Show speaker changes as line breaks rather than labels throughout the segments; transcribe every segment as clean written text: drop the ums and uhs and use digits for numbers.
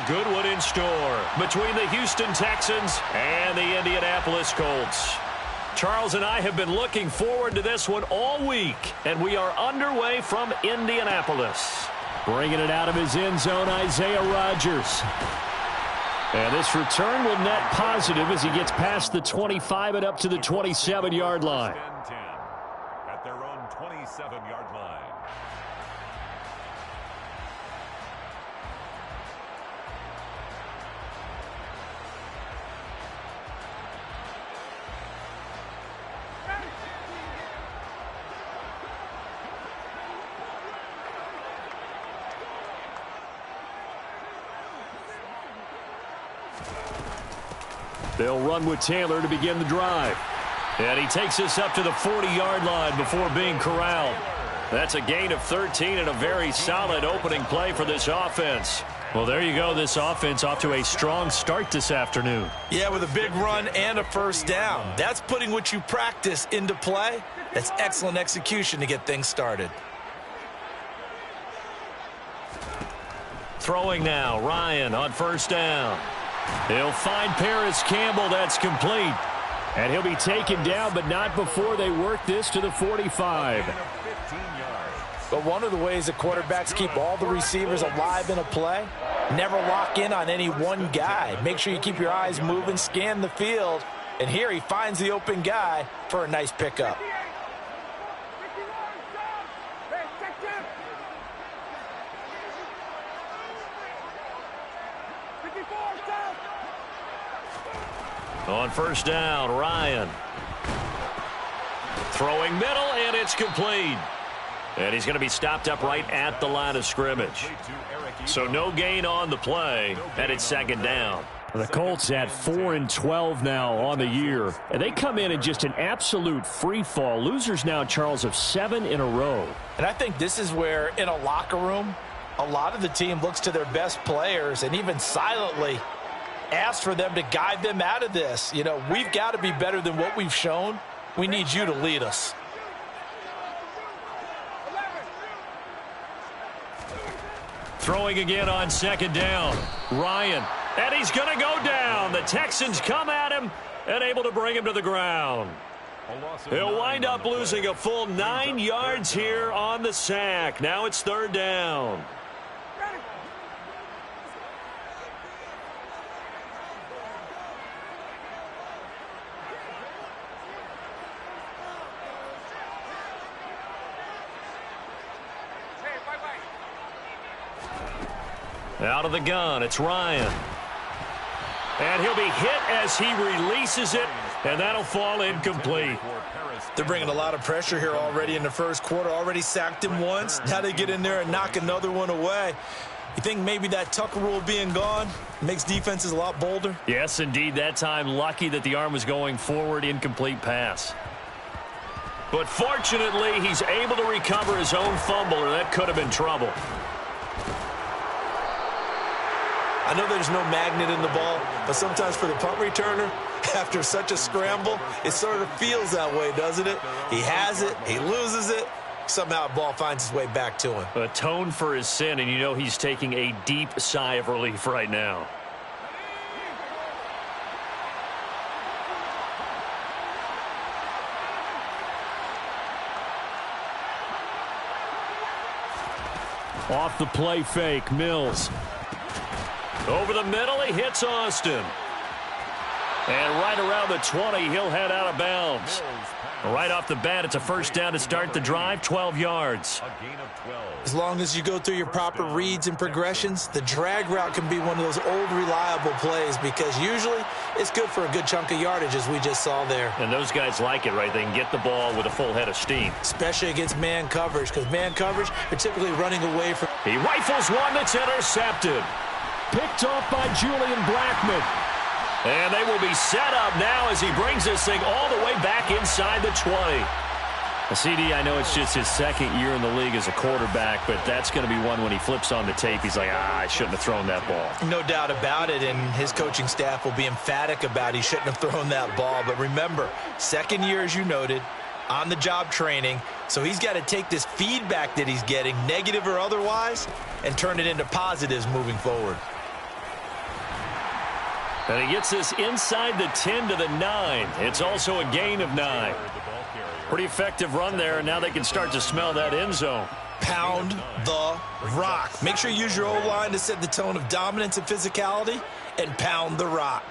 a good one in store between the Houston Texans and the Indianapolis Colts. Charles and I have been looking forward to this one all week, and we are underway from Indianapolis.
Bringing it out of his end zone, Isaiah Rodgers. And this return will net positive as he gets past the 25 and up to the 27-yard line.
At their own 27-yard line.
They'll run with Taylor to begin the drive.
And he takes us up to the 40-yard line before being corralled. That's a gain of 13 and a very solid opening play for this offense. Well, there you go. This offense off to a strong start this afternoon.
Yeah, with a big run and a first down. That's putting what you practice into play. That's excellent execution to get things started.
Throwing now, Ryan on first down. He'll find Paris Campbell. That's complete.
And he'll be taken down, but not before they work this to the 45.
But one of the ways the quarterbacks keep all the receivers alive in a play, never lock in on any one guy. Make sure you keep your eyes moving, scan the field. And here he finds the open guy for a nice pickup.
On first down, Ryan. Throwing middle, and it's complete. And he's going to be stopped up right at the line of scrimmage. So no gain on the play, and it's second down.
The Colts at 4-12 now on the year. And they come in just an absolute free fall. Losers now, Charles, of 7 in a row.
And I think this is where, in a locker room, a lot of the team looks to their best players and even silently ask for them to guide them out of this. You know, we've got to be better than what we've shown. We need you to lead us.
Throwing again on second down. Ryan. And he's going to go down. The Texans come at him and able to bring him to the ground. He'll wind up losing a full 9 yards here on the sack. Now it's third down. Out of the gun, it's Ryan. And he'll be hit as he releases it, and that'll fall incomplete.
They're bringing a lot of pressure here already in the first quarter. Already sacked him once. Now they get in there and knock another one away. You think maybe that Tucker rule being gone makes defenses a lot bolder?
Yes, indeed. That time, lucky that the arm was going forward, incomplete pass. But fortunately, he's able to recover his own fumble, or that could have been trouble.
I know there's no magnet in the ball, but sometimes for the punt returner, after such a scramble, it sort of feels that way, doesn't it? He has it, he loses it, somehow the ball finds its way back to him.
Atone for his sin, and you know he's taking a deep sigh of relief right now.
Off the play fake, Mills.
Over the middle, he hits Austin. And right around the 20, he'll head out of bounds. Right off the bat, it's a first down to start the drive, 12 yards.
As long as you go through your proper reads and progressions, the drag route can be one of those old reliable plays because usually it's good for a good chunk of yardage, as we just saw there.
And those guys like it, right? They can get the ball with a full head of steam.
Especially against man coverage, because man coverage, they're typically running away from.
He rifles one that's intercepted.
Picked off by Julian Blackmon.
And they will be set up now as he brings this thing all the way back inside the 20. CD, I know it's just his second year in the league as a quarterback, but that's going to be one when he flips on the tape. He's like, I shouldn't have thrown that ball.
No doubt about it, and his coaching staff will be emphatic about he shouldn't have thrown that ball. But remember, second year, as you noted, on-the-job training, so he's got to take this feedback that he's getting, negative or otherwise, and turn it into positives moving forward.
And he gets this inside the 10 to the 9. It's also a gain of 9. Pretty effective run there, and now they can start to smell that end zone.
Pound the rock. Make sure you use your O-line to set the tone of dominance and physicality, and pound the rock.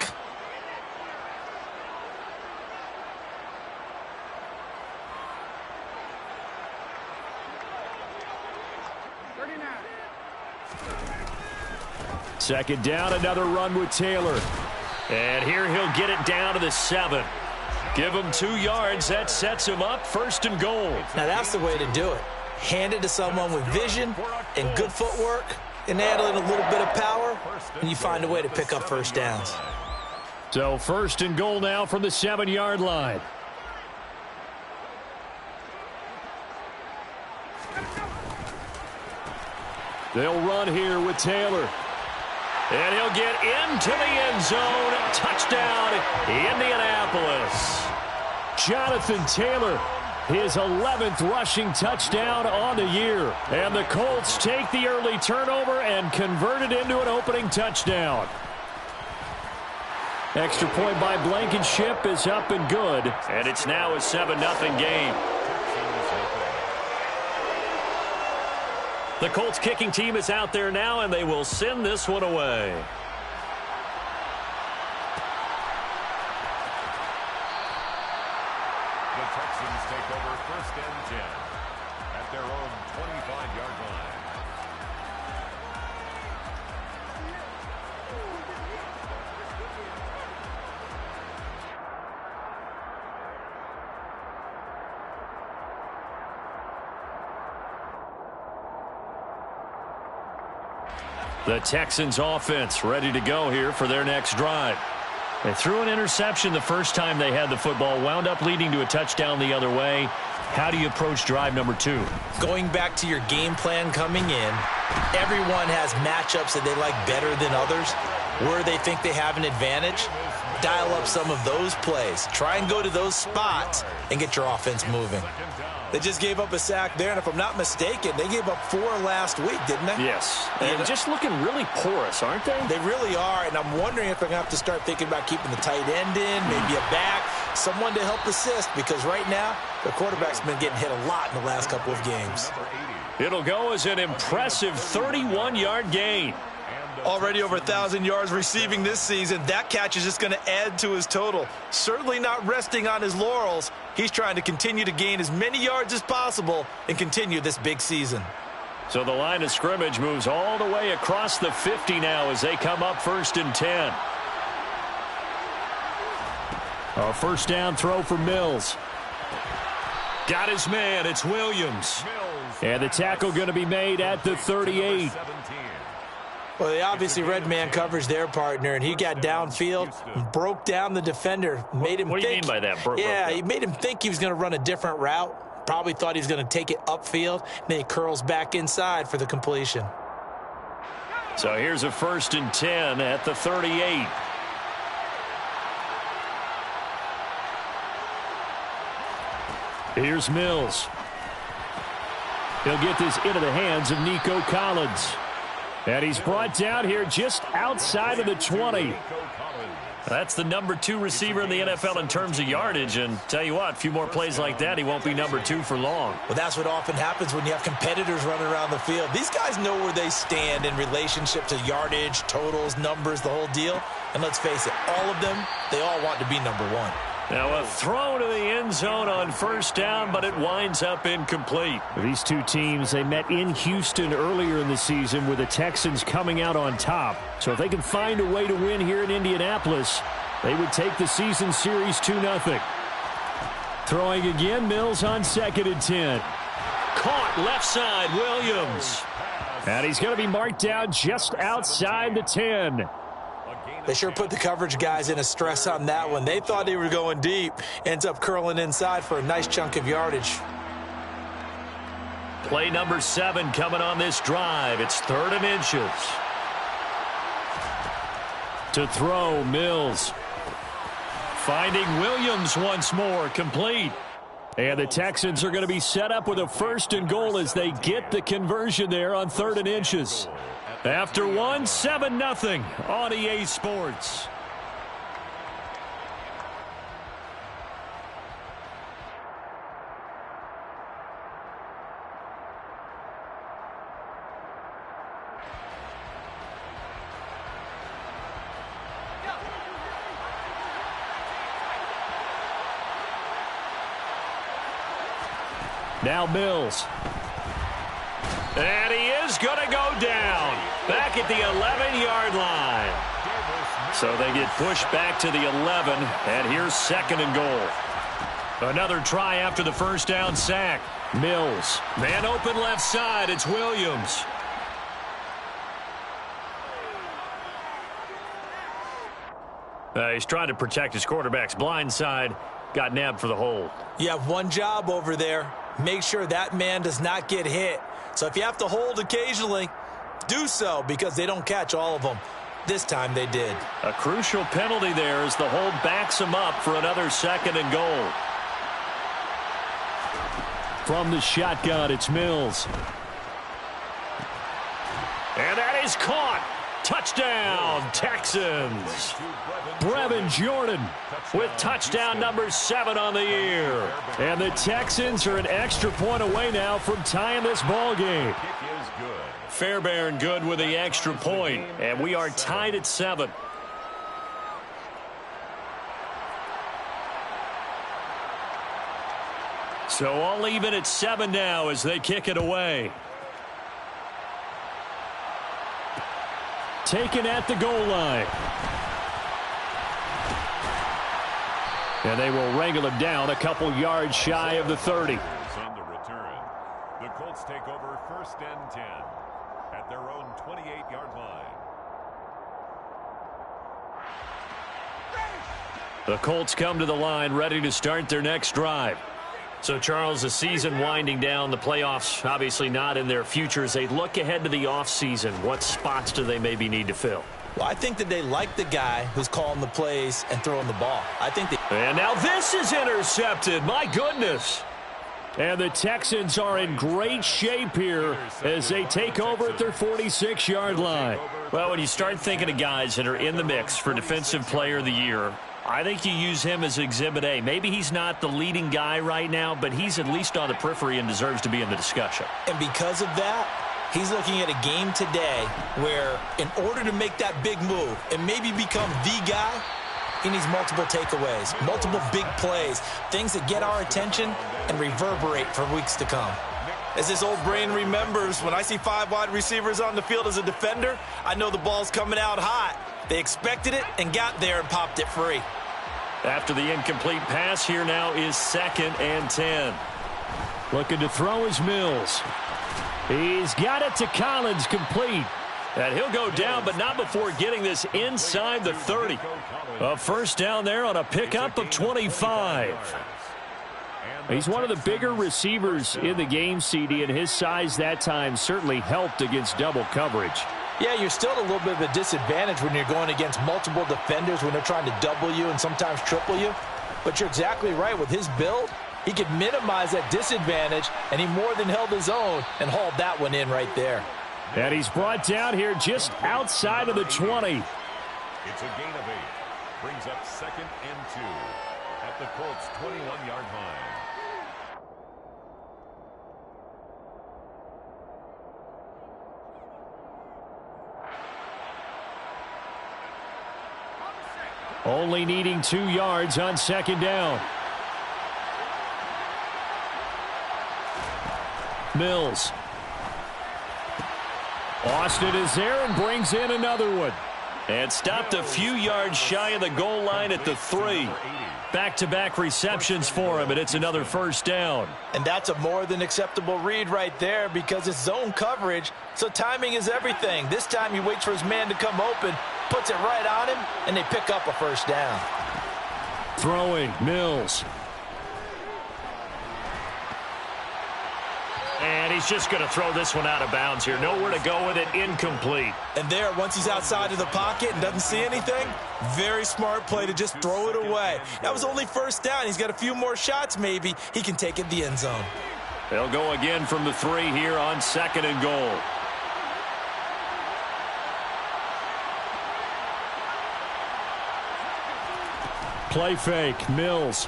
Second down, another run with Taylor.
And here he'll get it down to the 7. Give him 2 yards. That sets him up 1st and goal.
Now that's the way to do it. Hand it to someone with vision and good footwork, and add in a little bit of power, and you find a way to pick up first downs.
So 1st and goal now from the 7-yard line. They'll run here with Taylor.
And he'll get into the end zone. Touchdown, Indianapolis.
Jonathan Taylor, his 11th rushing touchdown on the year. And the Colts take the early turnover and convert it into an opening touchdown. Extra point by Blankenship is up and good.
And it's now a 7-0 game. The Colts kicking team is out there now, and they will send this one away.
The Texans take over 1st and 10 at their own 25-yard line.
The Texans offense ready to go here for their next drive. They threw an interception the first time they had the football, wound up leading to a touchdown the other way. How do you approach drive number 2?
Going back to your game plan coming in, everyone has matchups that they like better than others, where they think they have an advantage. Dial up some of those plays. Try and go to those spots and get your offense moving. They just gave up a sack there, and if I'm not mistaken, they gave up 4 last week, didn't they?
Yes. And just looking really porous, aren't they?
They really are, and I'm wondering if they're going to have to start thinking about keeping the tight end in, maybe a back, someone to help assist, because right now, the quarterback's been getting hit a lot in the last couple of games.
It'll go as an impressive 31-yard gain.
Already over 1,000 yards receiving this season. That catch is just going to add to his total. Certainly not resting on his laurels. He's trying to continue to gain as many yards as possible and continue this big season.
So the line of scrimmage moves all the way across the 50 now as they come up 1st and 10.
A 1st down throw for Mills.
Got his man. It's Williams.
And the tackle going to be made at the 38.
Well, they obviously read man coverage their partner, and he got downfield, broke down the defender, made him think.
What do you mean by that?
He made him think he was going to run a different route. Probably thought he was going to take it upfield, and then he curls back inside for the completion.
So here's a 1st and 10 at the 38.
Here's Mills. He'll get this into the hands of Nico Collins. And he's brought down here just outside of the 20.
That's the number 2 receiver in the NFL in terms of yardage. And tell you what, a few more plays like that, he won't be number 2 for long.
Well, that's what often happens when you have competitors running around the field. These guys know where they stand in relationship to yardage, totals, numbers, the whole deal. And let's face it, all of them, they all want to be number 1.
Now a throw to the end zone on 1st down, but it winds up incomplete.
These two teams, they met in Houston earlier in the season with the Texans coming out on top. So if they can find a way to win here in Indianapolis, they would take the season series 2-0. Throwing again, Mills on 2nd and 10.
Caught left side, Williams.
And he's going to be marked down just outside the 10.
They sure put the coverage guys in a stress on that one. They thought they were going deep. Ends up curling inside for a nice chunk of yardage.
Play number 7 coming on this drive. It's 3rd and inches.
To throw, Mills.
Finding Williams once more, complete.
And the Texans are going to be set up with a 1st and goal as they get the conversion there on 3rd and inches.
After 1, 7-0 on EA Sports.
Now Mills.
And he is going to go down back at the 11-yard line. So they get pushed back to the 11, and here's 2nd and goal. Another try after the first down sack.
Mills.
Man open left side. It's Williams. He's trying to protect his quarterback's blind side. Got nabbed for the hold.
You have one job over there. Make sure that man does not get hit. So if you have to hold occasionally, do so, because they don't catch all of them. This time they did.
A crucial penalty there as the hold backs him up for another 2nd and goal.
From the shotgun, it's Mills.
And that is caught. Touchdown, Texans.
Brevin Jordan
with touchdown number 7 on the year.
And the Texans are an extra point away now from tying this ball game.
Fairbairn good with the extra point, and we are tied at 7. So all even at 7 now as they kick it away.
Taken at the goal line. And they will wrangle him down a couple yards shy of the 30.
On the return, the Colts take over 1st and 10 at their own 28-yard line.
The Colts come to the line ready to start their next drive. So, Charles, the season winding down, the playoffs obviously not in their future. As they look ahead to the offseason, what spots do they maybe need to fill?
Well, I think that they like the guy who's calling the plays and throwing the ball. I think they...
And now this is intercepted. My goodness.
And the Texans are in great shape here as they take over at their 46-yard line.
Well, when you start thinking of guys that are in the mix for Defensive Player of the Year, I think you use him as Exhibit A. Maybe he's not the leading guy right now, but he's at least on the periphery and deserves to be in the discussion.
And because of that, he's looking at a game today where in order to make that big move and maybe become the guy, he needs multiple takeaways, multiple big plays, things that get our attention and reverberate for weeks to come. As this old brain remembers, when I see 5 wide receivers on the field as a defender, I know the ball's coming out hot. They expected it and got there and popped it free.
After the incomplete pass, here now is 2nd and 10.
Looking to throw is Mills. He's got it to Collins, complete.
And he'll go down, but not before getting this inside the 30. A first down there on a pickup of 25.
He's one of the bigger receivers in the game, CD, and his size that time certainly helped against double coverage.
Yeah, you're still at a little bit of a disadvantage when you're going against multiple defenders when they're trying to double you and sometimes triple you. But you're exactly right. With his build, he could minimize that disadvantage, and he more than held his own and hauled that one in right there.
And he's brought down here just outside of the 20.
It's a gain of 8. Brings up 2nd and 2 at the Colts' 21-yard line.
Only needing 2 yards on 2nd down. Mills. Austin is there and brings in another one.
And stopped a few yards shy of the goal line at the 3. Back-to-back receptions for him, and it's another first down.
And that's a more than acceptable read right there because it's zone coverage, so timing is everything. This time he waits for his man to come open, puts it right on him, and they pick up a first down.
Throwing, Mills.
And he's just going to throw this one out of bounds here. Nowhere to go with it, incomplete.
And there, once he's outside of the pocket and doesn't see anything, very smart play to just throw it away. That was only first down. He's got a few more shots maybe. He can take it the end zone.
They'll go again from the 3 here on 2nd and goal.
Play fake, Mills.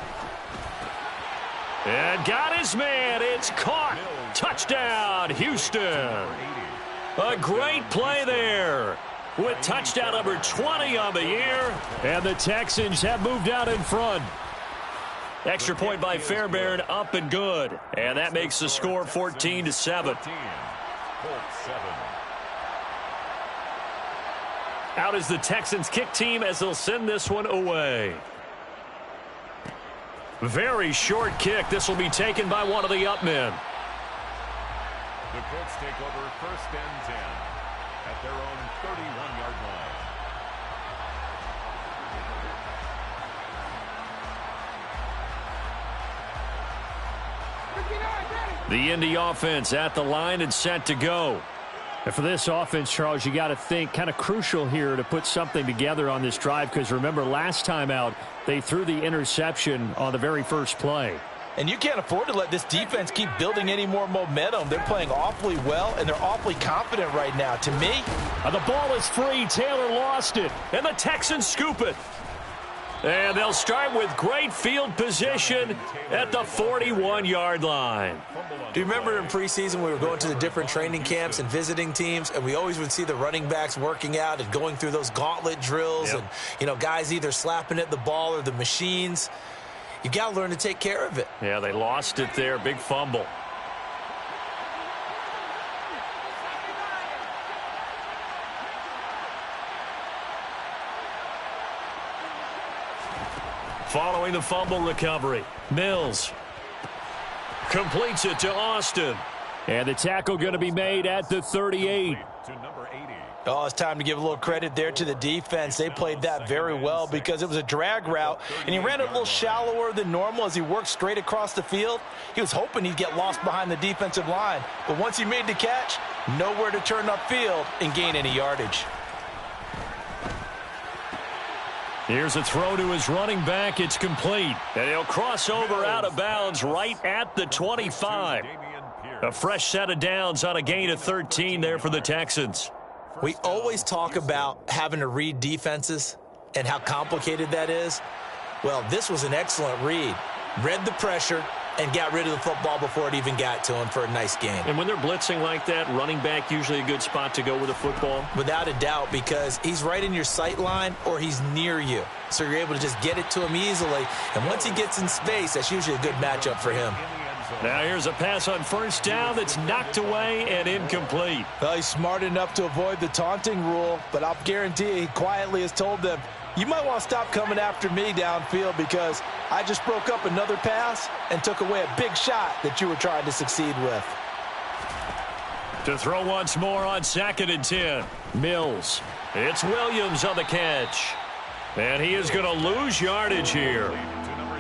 And got his man. It's caught. Touchdown, Houston. A great play there with touchdown number 20 on the year.
And the Texans have moved out in front.
Extra point by Fairbairn, up and good. And that makes the score 14-7. Out is the Texans kick team as they'll send this one away. Very short kick. This will be taken by one of the up men.
The Colts take over 1st and 10 at their own 31-yard line.
The Indy offense at the line and set to go.
And for this offense, Charles, you got to think kind of crucial here to put something together on this drive, because remember last time out they threw the interception on the very first play.
And you can't afford to let this defense keep building any more momentum. They're playing awfully well, and they're awfully confident right now. To me,
the ball is free. Taylor lost it.
And the Texans scoop it. And they'll start with great field position at the 41-yard line.
Do you remember in preseason we were going to the different training camps and visiting teams, and we always would see the running backs working out and going through those gauntlet drills, and, you know, guys either slapping at the ball or the machines. You got to learn to take care of it.
Yeah, they lost it there. Big fumble. Following the fumble recovery, Mills completes it to Austin.
And the tackle going to be made at the 38.
To number 80.
Oh, it's time to give a little credit there to the defense. They played that very well because it was a drag route, and he ran it a little shallower than normal as he worked straight across the field. He was hoping he'd get lost behind the defensive line, but once he made the catch, nowhere to turn upfield and gain any yardage.
Here's a throw to his running back. It's complete. And he'll cross over out of bounds right at the 25. A fresh set of downs on a gain of 13 there for the Texans.
We always talk about having to read defenses and how complicated that is. Well, this was an excellent read. Read the pressure and got rid of the football before it even got to him for a nice game.
And when they're blitzing like that, running back usually a good spot to go with the football?
Without a doubt, because he's right in your sight line or he's near you. So you're able to just get it to him easily. And once he gets in space, that's usually a good matchup for him.
Now here's a pass on first down that's knocked away and incomplete.
Well, he's smart enough to avoid the taunting rule, but I'll guarantee he quietly has told them, you might want to stop coming after me downfield because I just broke up another pass and took away a big shot that you were trying to succeed with.
To throw once more on 2nd and 10. Mills. It's Williams on the catch. And he is going to lose yardage here.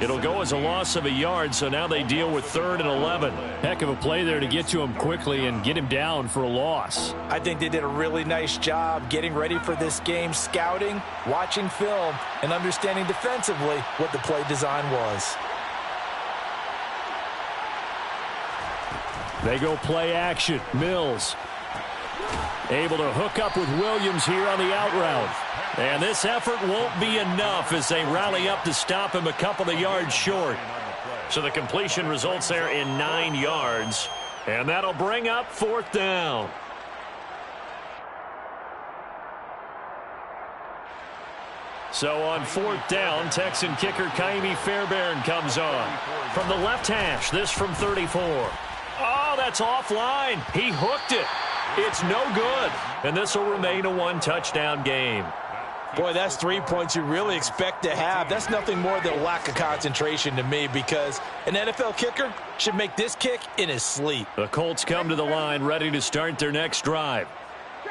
It'll go as a loss of a yard, so now they deal with 3rd and 11.
Heck of a play there to get to him quickly and get him down for a loss.
I think they did a really nice job getting ready for this game, scouting, watching film, and understanding defensively what the play design was.
They go play action. Mills able to hook up with Williams here on the out route.
And this effort won't be enough as they rally up to stop him a couple of yards short. So the completion results there in 9 yards. And that'll bring up 4th down. So on 4th down, Texan kicker Ka'imi Fairbairn comes on. From the left hash, this from 34. Oh, that's offline. He hooked it. It's no good. And this will remain a 1-touchdown game.
Boy, that's 3 points you really expect to have. That's nothing more than a lack of concentration to me because an NFL kicker should make this kick in his sleep.
The Colts come to the line ready to start their next drive.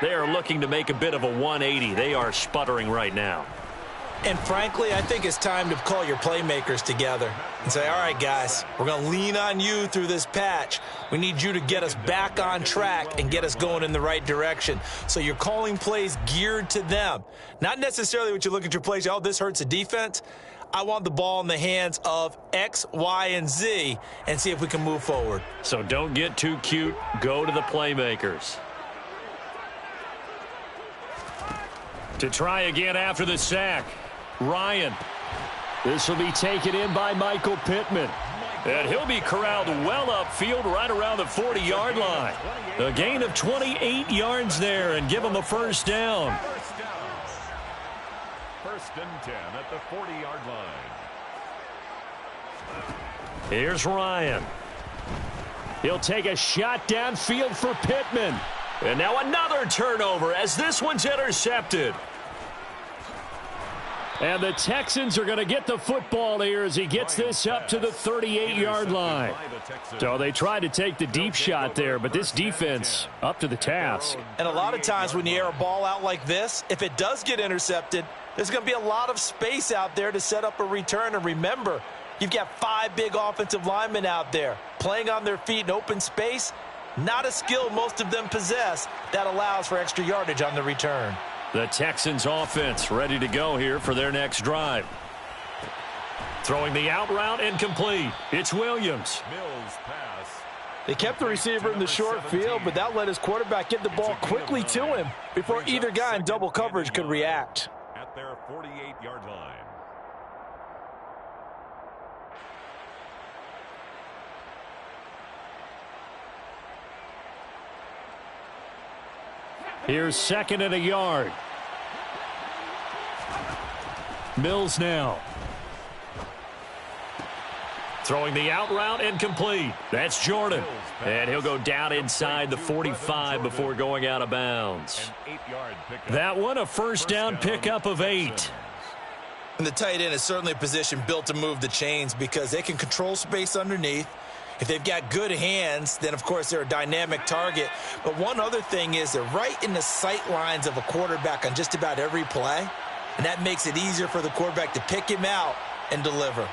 They are looking to make a bit of a 180. They are sputtering right now.
And frankly, I think it's time to call your playmakers together and say, all right, guys, we're going to lean on you through this patch. We need you to get us back on track and get us going in the right direction. So you're calling plays geared to them. Not necessarily what you look at your plays, oh, this hurts the defense. I want the ball in the hands of X, Y, and Z and see if we can move forward.
So don't get too cute. Go to the playmakers. To try again after the sack. Ryan.
This will be taken in by Michael Pittman.
And he'll be corralled well upfield right around the 40-yard line. A gain of 28 yards there and give him a first down.
1st and 10 at the 40-yard line.
Here's Ryan. He'll take a shot downfield for Pittman.
And now another turnover as this one's intercepted.
And the Texans are going to get the football here as he gets this up to the 38-yard line. So they tried to take the deep shot there, but this defense up to the task.
And a lot of times when you air a ball out like this, if it does get intercepted, there's going to be a lot of space out there to set up a return. And remember, you've got 5 big offensive linemen out there playing on their feet in open space. Not a skill most of them possess that allows for extra yardage on the return.
The Texans offense ready to go here for their next drive. Throwing the out route incomplete. It's Williams.
Mills pass.
They kept the receiver in the short field, but that let his quarterback get the ball quickly to him before either guy in double coverage could react.
At their 48-yard line.
Here's 2nd and a yard. Mills now.
Throwing the out route incomplete. That's Jordan. And he'll go down inside the 45 before going out of bounds.
That one a first down pickup of 8.
And the tight end is certainly a position built to move the chains because they can control space underneath. If they've got good hands, then, of course, they're a dynamic target. But one other thing is they're right in the sight lines of a quarterback on just about every play, and that makes it easier for the quarterback to pick him out and deliver.